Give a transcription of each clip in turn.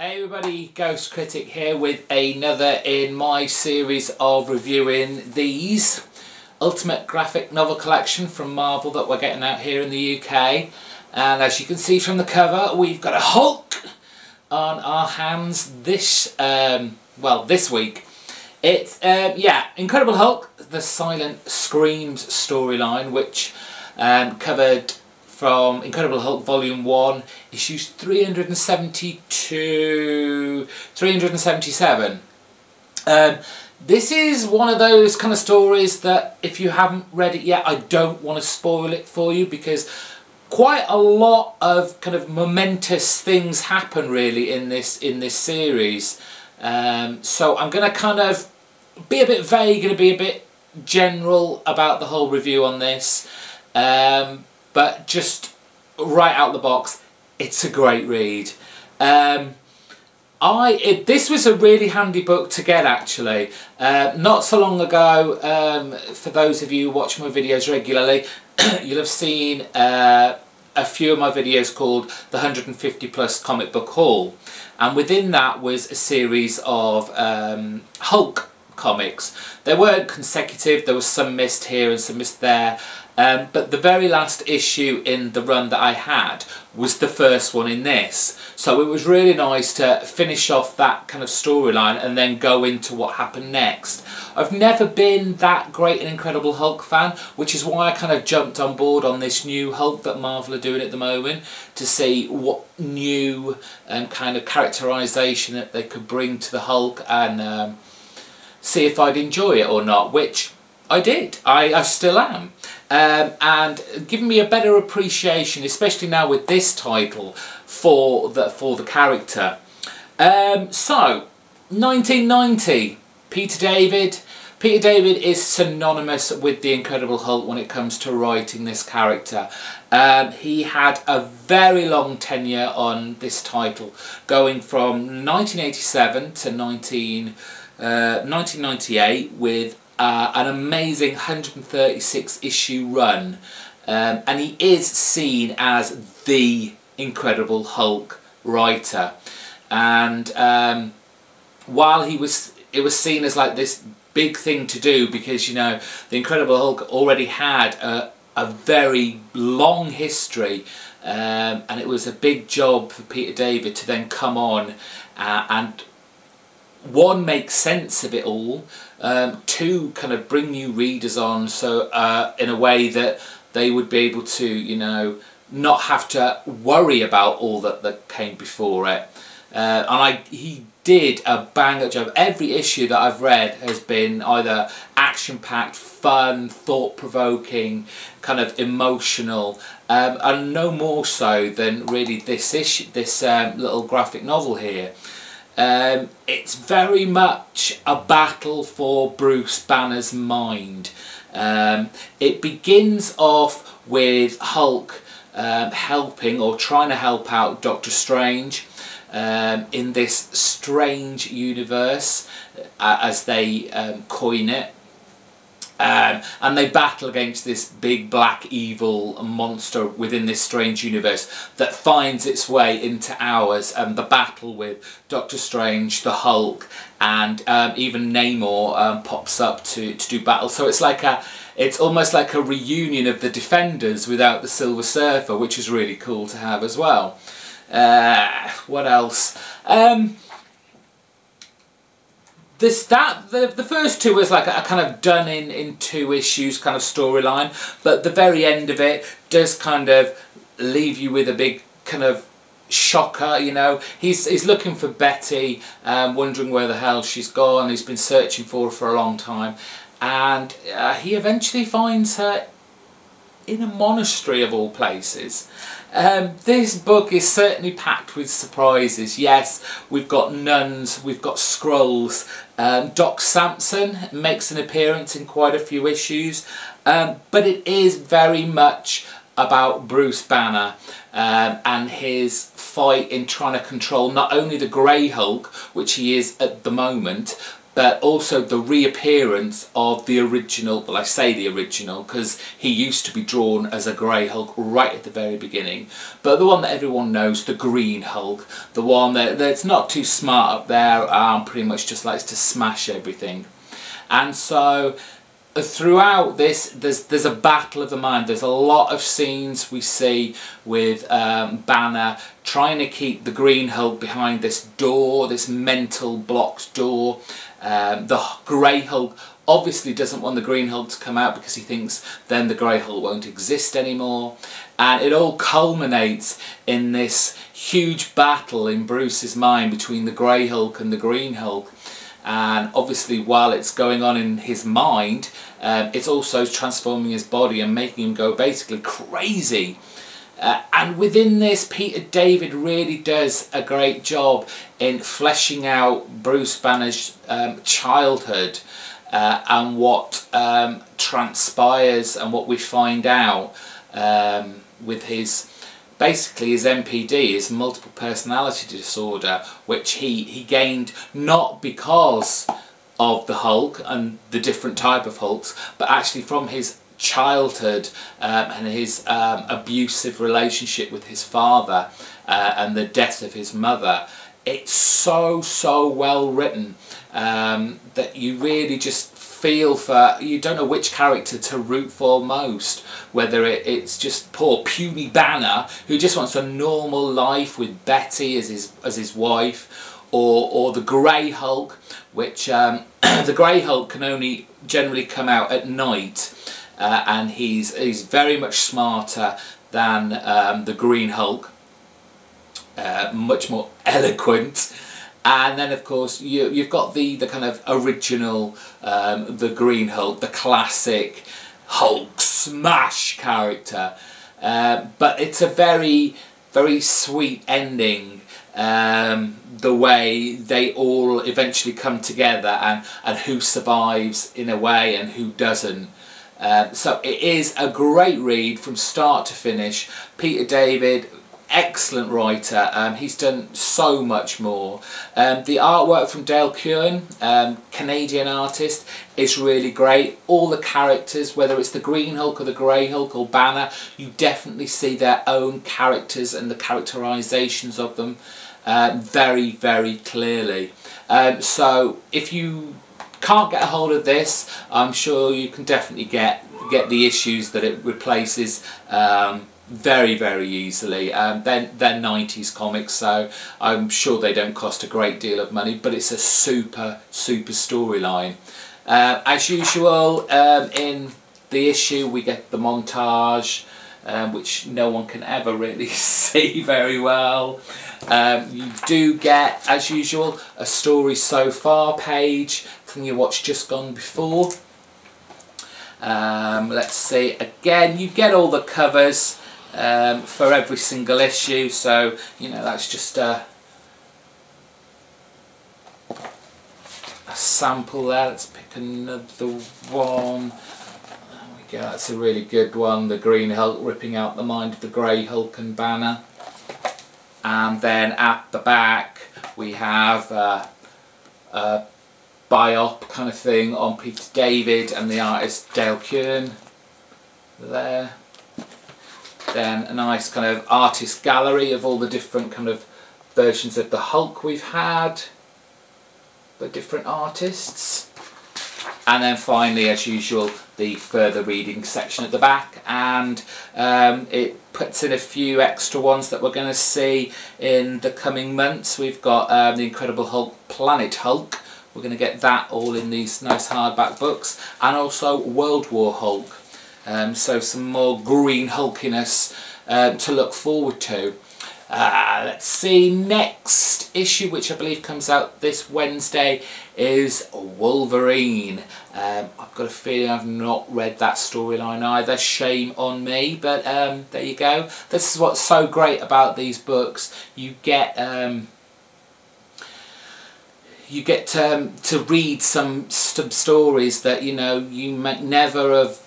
Hey everybody, GhostCritic here with another in my series of reviewing these Ultimate Graphic Novel Collection from Marvel that we're getting out here in the UK. And as you can see from the cover, we've got a Hulk on our hands this week. It's Incredible Hulk, the Silent Screams storyline, which covered from Incredible Hulk Volume 1, issues 372, 377. This is one of those kind of stories that if you haven't read it yet, I don't want to spoil it for you, because quite a lot of kind of momentous things happen really in this series. So I'm going to kind of be a bit vague and be a bit general about the whole review on this. But just right out the box, it's a great read. This was a really handy book to get actually. Not so long ago, for those of you who watch my videos regularly, you'll have seen a few of my videos called the 150 plus comic book haul, and within that was a series of Hulk comics. They weren't consecutive, there was some missed here and some missed there. But the very last issue in the run that I had was the first one in this. So it was really nice to finish off that kind of storyline and then go into what happened next. I've never been that great an Incredible Hulk fan, which is why I kind of jumped on board on this new Hulk that Marvel are doing at the moment, to see what new kind of characterisation that they could bring to the Hulk and see if I'd enjoy it or not, which I did. I still am. And giving me a better appreciation, especially now with this title, for the character. So, 1990, Peter David. Peter David is synonymous with the Incredible Hulk when it comes to writing this character. He had a very long tenure on this title, going from 1987 to 1998 with an amazing 136 issue run, and he is seen as the Incredible Hulk writer. And while it was seen as like this big thing to do, because you know the Incredible Hulk already had a very long history, and it was a big job for Peter David to then come on and one, make sense of it all, two, kind of bring new readers on, so in a way that they would be able to, you know, not have to worry about all that came before it. And he did a bang-up job. Every issue that I've read has been either action-packed, fun, thought-provoking, kind of emotional, and no more so than really this issue, this little graphic novel here. It's very much a battle for Bruce Banner's mind. It begins off with Hulk helping or trying to help out Doctor Strange in this strange universe, as they coin it. And they battle against this big black evil monster within this strange universe that finds its way into ours, and the battle with Doctor Strange, the Hulk, and even Namor pops up to do battle. So it's almost like a reunion of the Defenders without the Silver Surfer, which is really cool to have as well. What else? The first two was like a kind of done in 2 issues kind of storyline, but the very end of it does kind of leave you with a big kind of shocker. You know, he's looking for Betty, wondering where the hell she's gone. He's been searching for her for a long time, and he eventually finds her in a monastery of all places. This book is certainly packed with surprises. Yes, we've got nuns, we've got scrolls. Doc Samson makes an appearance in quite a few issues, but it is very much about Bruce Banner and his fight in trying to control not only the Grey Hulk, which he is at the moment, but also the reappearance of the original, well I say the original because he used to be drawn as a Grey Hulk right at the very beginning, but the one that everyone knows, the Green Hulk, the one that's not too smart up there, pretty much just likes to smash everything. And so throughout this, there's a battle of the mind. There's a lot of scenes we see with Banner trying to keep the Green Hulk behind this door, this mental blocked door. The Grey Hulk obviously doesn't want the Green Hulk to come out because he thinks then the Grey Hulk won't exist anymore. And it all culminates in this huge battle in Bruce's mind between the Grey Hulk and the Green Hulk. And obviously while it's going on in his mind, it's also transforming his body and making him go basically crazy. And within this, Peter David really does a great job in fleshing out Bruce Banner's childhood and what transpires and what we find out with his, basically his MPD, his multiple personality disorder, which he gained not because of the Hulk and the different type of Hulks, but actually from his childhood and his abusive relationship with his father and the death of his mother. It's so well written that you really just feel for, you don't know which character to root for most, whether it's just poor puny Banner who just wants a normal life with Betty as his wife, or the Grey Hulk, which the Grey Hulk can only generally come out at night, and he's very much smarter than the Green Hulk, much more eloquent. And then of course you've got the kind of original, the Green Hulk, the classic Hulk smash character, but it's a very sweet ending, the way they all eventually come together and who survives in a way and who doesn't. So it is a great read from start to finish. Peter David, excellent writer. He's done so much more. The artwork from Dale Keown, Canadian artist, is really great. All the characters, whether it's the Green Hulk or the Grey Hulk or Banner, you definitely see their own characters and the characterizations of them very clearly. So if you can't get a hold of this, I'm sure you can definitely get the issues that it replaces very easily. They're 90s comics, so I'm sure they don't cost a great deal of money, but it's a super storyline. As usual, in the issue we get the montage, which no one can ever really see very well. You do get, as usual, a story so far page from your What's Just Gone Before. Let's see, again you get all the covers for every single issue, so you know that's just a sample there. Let's pick another one. There we go, that's a really good one, the Green Hulk ripping out the mind of the Grey Hulk and Banner. And then at the back we have a biop kind of thing on Peter David and the artist Dale Keown there. Then a nice kind of artist gallery of all the different kind of versions of the Hulk we've had, the different artists. And then finally, as usual, the further reading section at the back, and it puts in a few extra ones that we're going to see in the coming months. We've got the Incredible Hulk, Planet Hulk. We're going to get that all in these nice hardback books, and also World War Hulk. So some more green hulkiness to look forward to. Let's see, next issue, which I believe comes out this Wednesday, is Wolverine. I've got a feeling I've not read that storyline either, shame on me, but there you go. This is what's so great about these books. You get to read some stories that you know you might never have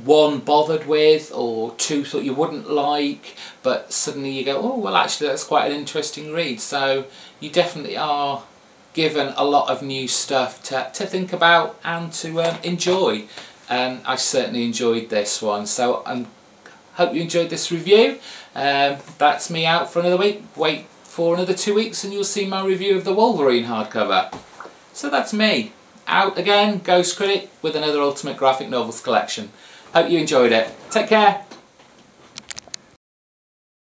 one bothered with, or two thought you wouldn't like, but suddenly you go, oh well, actually that's quite an interesting read. So you definitely are given a lot of new stuff to think about and to enjoy. And I certainly enjoyed this one, so I hope you enjoyed this review. That's me out for another week. Wait for another 2 weeks and you'll see my review of the Wolverine hardcover. So that's me, out again, GhostCritic, with another Ultimate Graphic Novels collection. Hope you enjoyed it. Take care.